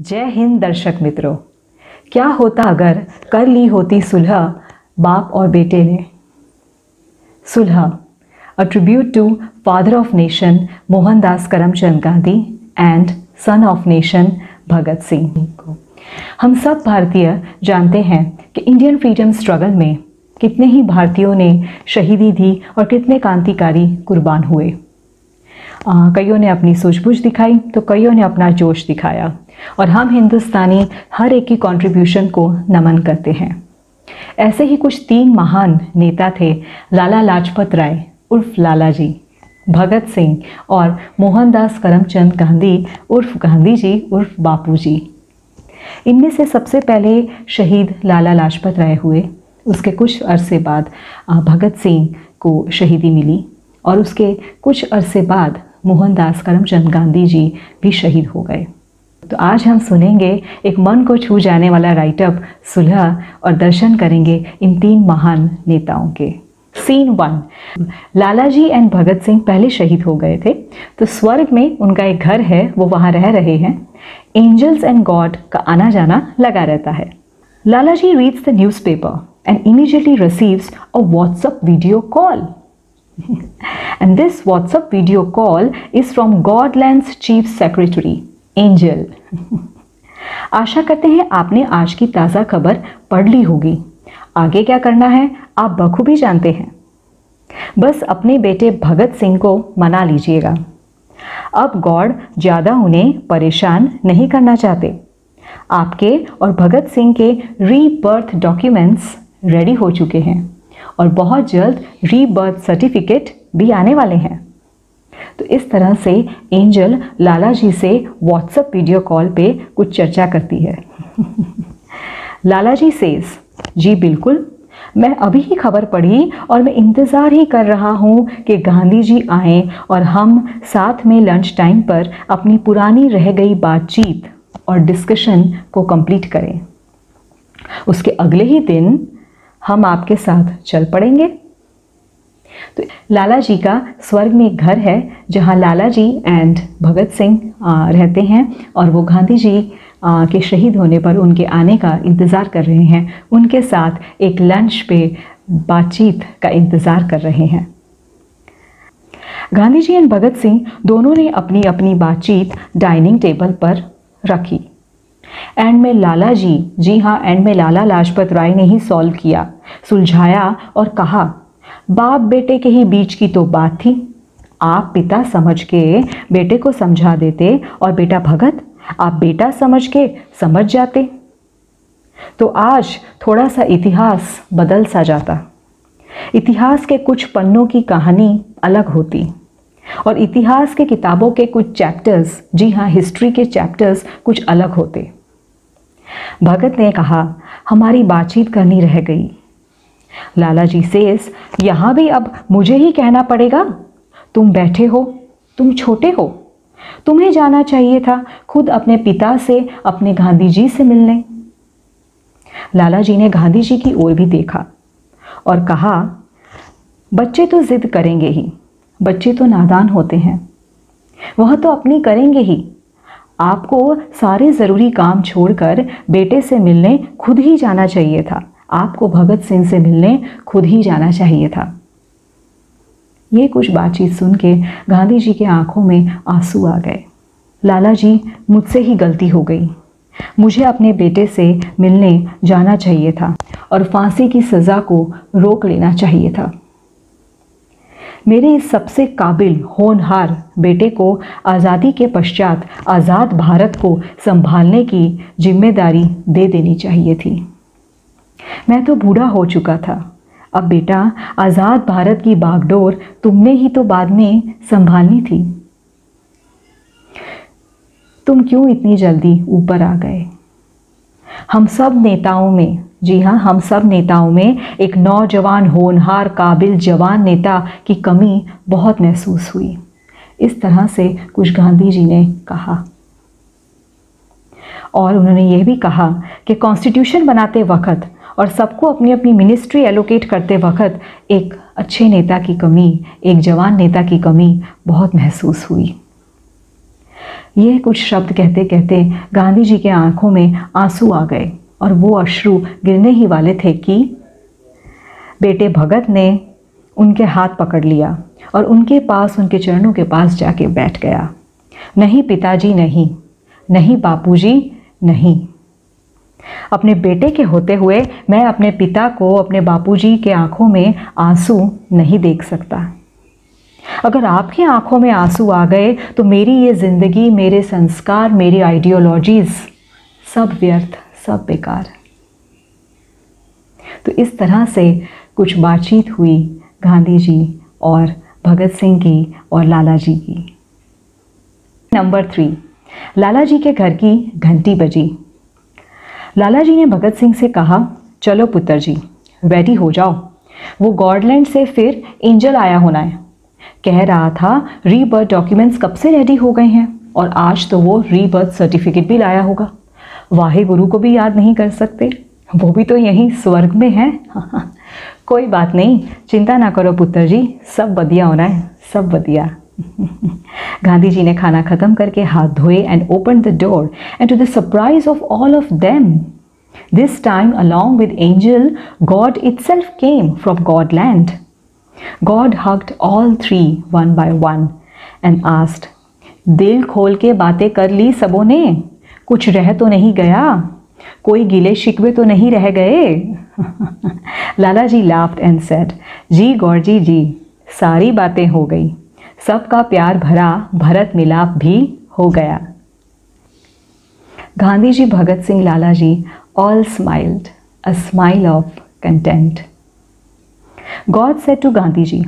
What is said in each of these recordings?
जय हिंद दर्शक मित्रों। क्या होता अगर कर ली होती सुलह बाप और बेटे ने। सुलह, a tribute to father of nation Mohandas Karamchand Gandhi and son of nation Bhagat Singh को। हम सब भारतीय जानते हैं कि इंडियन फ्रीडम स्ट्रगल में कितने ही भारतीयों ने शहीदी दी और कितने क्रांतिकारी कुर्बान हुए। कईयों ने अपनी सूझबूझ दिखाई तो कईयों ने अपना जोश दिखाया और हम हिंदुस्तानी हर एक की कंट्रीब्यूशन को नमन करते हैं। ऐसे ही कुछ 3 महान नेता थे, लाला लाजपत राय उर्फ लाला जी, भगत सिंह और मोहनदास करमचंद गांधी उर्फ गांधी जी उर्फ बापू जी। इनमें से सबसे पहले शहीद लाला लाजपत राय हुए। उसके कुछ अरसे बाद भगत सिंह को शहीदी मिली और उसके कुछ अरसे बाद मोहनदास करमचंद गांधी जी भी शहीद हो गए। तो आज हम सुनेंगे एक मन को छू जाने वाला राइटअप सुलह और दर्शन करेंगे इन 3 महान नेताओं के। Scene 1, Lala ji and Bhagat Singh पहले शहीद हो गए थे, तो स्वर्ग में उनका एक घर है, वो वहाँ रह रहे हैं। एंजल्स एंड गॉड का आना जाना लगा रहता है। Lala ji reads the newspaper and immediately receives a WhatsApp video call. And this WhatsApp video call is from Godland's Chief Secretary, Angel. आशा करते हैं आपने आज की ताज़ा खबर पढ़ ली होगी। आगे क्या करना है आप बखूबी जानते हैं। बस अपने बेटे भगत सिंह को मना लीजिएगा। अब गॉड ज़्यादा उन्हें परेशान नहीं करना चाहते। आपके और भगत सिंह के रीबर्थ डॉक्यूमेंट्स रेडी हो चुके हैं और बहुत जल्द रीबर्थ सर्टिफिकेट भी आने वाले हैं। तो इस तरह से एंजल लाला जी से व्हाट्सएप वीडियो कॉल पे कुछ चर्चा करती है। लाला जी सेज, जी बिल्कुल, मैं अभी ही खबर पढ़ी और मैं इंतज़ार ही कर रहा हूँ कि गांधी जी आएँ और हम साथ में लंच टाइम पर अपनी पुरानी रह गई बातचीत और डिस्कशन को कंप्लीट करें। उसके अगले ही दिन हम आपके साथ चल पड़ेंगे। तो लाला जी का स्वर्ग में एक घर है जहां लाला जी एंड भगत सिंह रहते हैं और वो गांधी जी के शहीद होने पर उनके आने का इंतज़ार कर रहे हैं। उनके साथ एक लंच पे बातचीत का इंतज़ार कर रहे हैं। गांधी जी एंड भगत सिंह दोनों ने अपनी अपनी बातचीत डाइनिंग टेबल पर रखी। एंड में लाला जी हाँ, एंड में लाला लाजपत राय ने ही सॉल्व किया, सुलझाया और कहा, बाप बेटे के ही बीच की तो बात थी। आप पिता समझ के बेटे को समझा देते और बेटा भगत आप बेटा समझ के समझ जाते तो आज थोड़ा सा इतिहास बदल सा जाता। इतिहास के कुछ पन्नों की कहानी अलग होती और इतिहास के किताबों के कुछ चैप्टर्स, जी हाँ हिस्ट्री के चैप्टर्स कुछ अलग होते। भगत ने कहा, हमारी बातचीत करनी रह गई। लाला जी सेज, यहाँ भी अब मुझे ही कहना पड़ेगा? तुम बैठे हो, तुम छोटे हो, तुम्हें जाना चाहिए था खुद अपने पिता से, अपने गांधी जी से मिलने। लाला जी ने गांधी जी की ओर भी देखा और कहा, बच्चे तो जिद करेंगे ही, बच्चे तो नादान होते हैं, वह तो अपनी करेंगे ही। आपको सारे ज़रूरी काम छोड़कर बेटे से मिलने खुद ही जाना चाहिए था। आपको भगत सिंह से मिलने खुद ही जाना चाहिए था। ये कुछ बातचीत सुन के गांधी जी के आंखों में आंसू आ गए। लाला जी, मुझसे ही गलती हो गई, मुझे अपने बेटे से मिलने जाना चाहिए था और फांसी की सज़ा को रोक लेना चाहिए था। मेरे इस सबसे काबिल होनहार बेटे को आज़ादी के पश्चात आज़ाद भारत को संभालने की जिम्मेदारी दे देनी चाहिए थी। मैं तो बूढ़ा हो चुका था। अब बेटा, आज़ाद भारत की बागडोर तुमने ही तो बाद में संभालनी थी। तुम क्यों इतनी जल्दी ऊपर आ गए? हम सब नेताओं में, जी हाँ हम सब नेताओं में एक नौजवान होनहार काबिल जवान नेता की कमी बहुत महसूस हुई। इस तरह से कुछ गांधी जी ने कहा और उन्होंने ये भी कहा कि कॉन्स्टिट्यूशन बनाते वक्त और सबको अपनी अपनी मिनिस्ट्री एलोकेट करते वक्त एक अच्छे नेता की कमी, एक जवान नेता की कमी बहुत महसूस हुई। ये कुछ शब्द कहते कहते गांधी जी के आंखों में आंसू आ गए और वो अश्रु गिरने ही वाले थे कि बेटे भगत ने उनके हाथ पकड़ लिया और उनके पास, उनके चरणों के पास जाके बैठ गया। नहीं पिताजी नहीं, नहीं बापूजी नहीं। अपने बेटे के होते हुए मैं अपने पिता को, अपने बापूजी के आंखों में आंसू नहीं देख सकता। अगर आपकी आंखों में आंसू आ गए तो मेरी ये ज़िंदगी, मेरे संस्कार, मेरी आइडियोलॉजीज़ सब व्यर्थ, सब बेकार। तो इस तरह से कुछ बातचीत हुई गांधी जी और भगत सिंह की और लाला जी की। नंबर 3, लाला जी के घर की घंटी बजी। लाला जी ने भगत सिंह से कहा, चलो पुत्र जी रेडी हो जाओ, वो गॉडलैंड से फिर एंजल आया होना है। कह रहा था रीबर्थ डॉक्यूमेंट्स कब से रेडी हो गए हैं और आज तो वो रीबर्थ सर्टिफिकेट भी लाया होगा। वाहे गुरु को भी याद नहीं कर सकते, वो भी तो यहीं स्वर्ग में है। कोई बात नहीं, चिंता ना करो पुत्र जी, सब बढ़िया होना है, सब बढ़िया। गांधी जी ने खाना खत्म करके हाथ धोए and open the door and to the surprise of all of them this time along with angel God itself came from Godland. God hugged all three one by one and asked, दिल खोल के बातें कर ली सबों ने? कुछ रह तो नहीं गया? कोई गिले शिकवे तो नहीं रह गए? लाला जी laughed and said, जी गौरजी जी, सारी बातें हो गई, सबका प्यार भरा भरत मिलाप भी हो गया। गांधी जी, भगत सिंह, लाला जी all smiled, a smile of content. God said to Gandhi ji,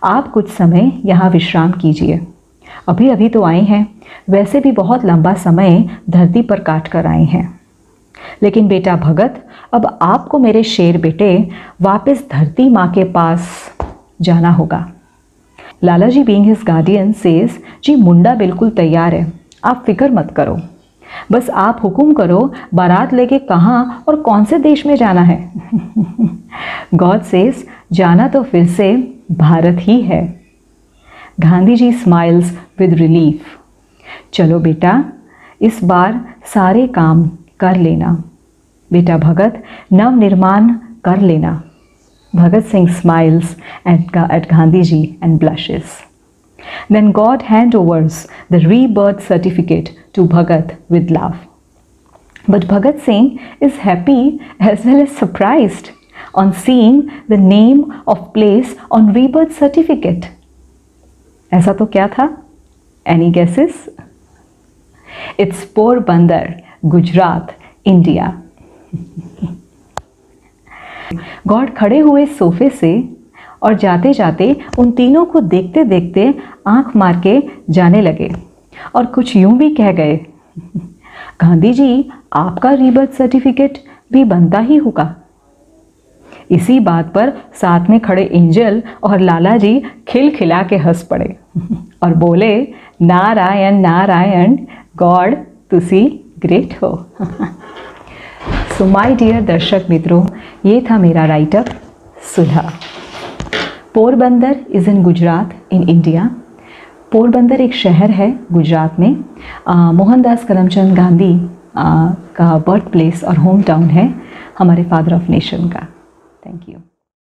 आप कुछ समय यहाँ विश्राम कीजिए, अभी अभी तो आए हैं, वैसे भी बहुत लंबा समय धरती पर काट कर आए हैं। लेकिन बेटा भगत, अब आपको मेरे शेर बेटे वापस धरती माँ के पास जाना होगा। लाला जी बीइंग हिज गार्डियन सेज, जी मुंडा बिल्कुल तैयार है, आप फिक्र मत करो, बस आप हुक्म करो बारात लेके कहाँ और कौन से देश में जाना है। गॉड सेज, जाना तो फिर से भारत ही है। Gandhi ji smiles with relief, चलो बेटा इस बार सारे काम कर लेना, बेटा भगत नव निर्माण कर लेना। Bhagat Singh smiles at Gandhi ji and blushes. Then God handovers the rebirth certificate to Bhagat with love. But Bhagat Singh is happy as well as surprised on seeing the name of place on rebirth certificate. ऐसा तो क्या था? Any guesses? It's Porbandar, Gujarat, India. God खड़े हुए सोफे से और जाते जाते उन तीनों को देखते देखते आंख मार के जाने लगे और कुछ यूं भी कह गए, गांधी जी आपका रीबर्थ सर्टिफिकेट भी बनता ही होगा। इसी बात पर साथ में खड़े एंजल और लाला जी खिलखिला के हंस पड़े और बोले, नारायण नारायण, गॉड तुसी ग्रेट हो। सो माय डियर दर्शक मित्रों, ये था मेरा राइटअप सुलह। Porbandar is in Gujarat in India. Porbandar एक शहर है गुजरात में। मोहनदास करमचंद गांधी का बर्थ प्लेस और होम टाउन है हमारे फादर ऑफ नेशन का। Thank you.